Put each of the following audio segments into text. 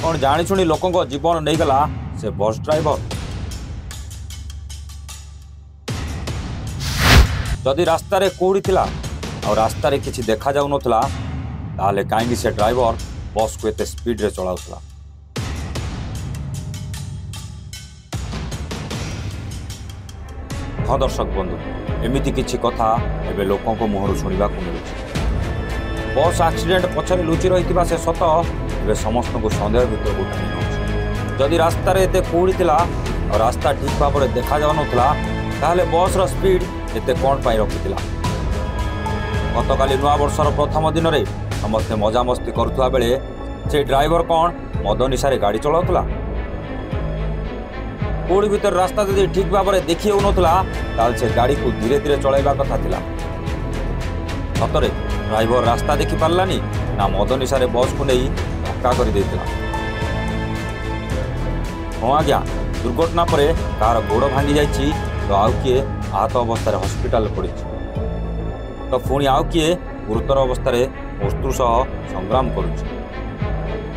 कौन जाणी लोकों जीवन नहीं गला से बस ड्राइवर। जदि रास्ता रे कोड़ी थिला और रास्ता रे किछि देखा जाउ नथला ताले काहेकि से ड्राइवर बस को एते स्पीड रे चलाउथला। हाँ दर्शक बंधु, एमिति किछि कथा एबे लोकों को मुहरु सुनिबा को मिलुछि। बस एक्सीडेंट पछरे लुचि रहितिबा से सत एबे समस्त को संदेह भितर उठाई नउछि। जदि रास्ता रे एते कोड़ी थिला और रास्ता ठीक भाव में देखा जाउ नथला ताले बस रो स्पीड एते कोन पाई रखितिला। गतकाली नुआ वर्षर प्रथम दिन में समस्ते मजा मस्ती करुवा बेले से ड्राइवर कौन मद निशारे गाड़ी चलाउथला। कोड़ी भीतर रास्ता जदि ठीक भाव में देखी होउनथला ताल से गाड़ी को धीरे धीरे चलाइबा कथा थिला। सतरे ड्राइवर रास्ता देखी पारलानी ना मद निशारे बस को नहीं धक्का कर देथिला। हाँ आज्ञा, दुर्घटना पर कार गोड़ भांगी जाइछि तो आउ किए आहत अवस्था हस्पिटाल पड़ी तो पुणी आउ किए गुरुतर अवस्था मृत्यु सह संग्राम करुछि।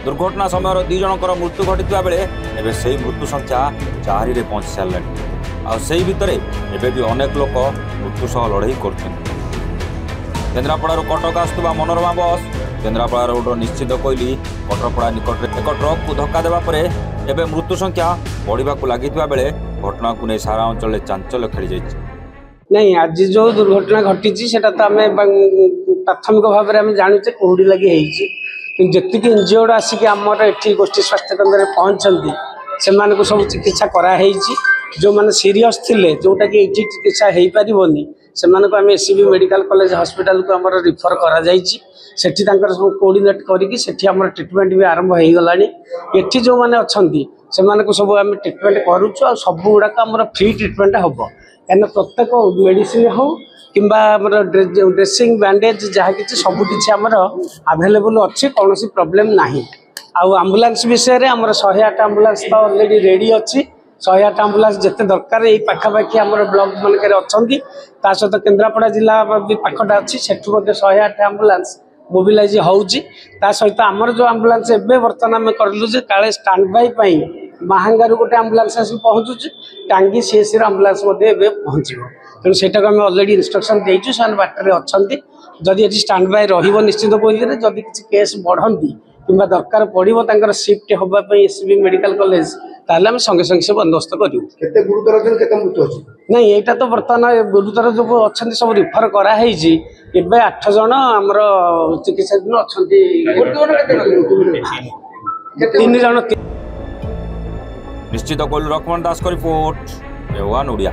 दुर्घटना समय 2 जनकर मृत्यु घटी बेले एबे सेही मृत्यु संख्या 4 रे पहुंची सारे आ सेही भितरे एबे भी अनेक लोक मृत्यु सह लड़ाई करछन्ति। केन्द्रापड़ा कटक आसुवा मनोरमा बस केन्द्रापड़ा रोड निश्चित कोइली कटरपड़ा निकट एक ट्रक को धक्का देवा परे एबे मृत्यु संख्या बढ़िबा को लागिथिबा बेले घटना को नहीं सारा अंचल चांचल्य खेली जाइछि। नहीं आज जो दुर्घटना घटी तो आम प्राथमिक भाव में जानूचे कुहुड़ी लगी है जी इंजियोर्ड आसिक आमर ये गोष्ठी स्वास्थ्य केन्द्र में पहुँचती से सब चिकित्सा कराई। जो मैंने सीरीयस थे जोटा कि ये चिकित्सा हो पारनि से आम एससीबी मेडिकल कॉलेज हॉस्पिटल को आम रिफर कर सेठी सब कोऑर्डिनेट करके सेठी आम ट्रिटमेंट भी आरंभ हो गला। ये जो मैंने अच्छा से सब आम ट्रिटमेंट करुचु आ सब गुड़ाक आम फ्री ट्रिटमेंट हम कहीं प्रत्येक मेडिसिन हो कि ड्रेसिंग बैंडेज जहाँ कि सबकि आमर आभेलेबल अच्छी कौन प्रोब्लेम ना। आम्बुलांस विषय में आमर 108 आम्बुलांस तो ऑलरेडी रेडी अच्छी। 108 आम्बुलांस जिते दरकार ये पाखापाखि आम ब्लॉक मानक अच्छा सहित केन्द्रापड़ा जिला भी पाखटा अच्छी सेठू 108 आम्बुलांस मोबिलाइज होता सहित आमर जो आम्बुलांस एवं बर्तमान आम करूँ काले स्टांड बाई महांगारू गोटे आम्बुलांस आस पहुँचुची टांगी सीएससी आम्बुलांस पहुँच तेणु सेटा को आम अलरेडी इंस्ट्रक्शन देचु से बाटर अच्छा जदि ये स्टांड बाय निश्चित कहते जदि किसी केस बढ़ती कि दरकार पड़ो तर शिफ्ट होगापी एससीबी मेडिकल कॉलेज ताल आम संगे संगे से बंदोबस्त करूँ। नहीं यहाँ तो बर्तमान गुरुतर जो अच्छा सब रिफर कराई 8 जन आमर चिकित्साधीन अच्छा 3 जन। निश्चित कोइल रकमन दास का रिपोर्ट, ए1 ओडिया।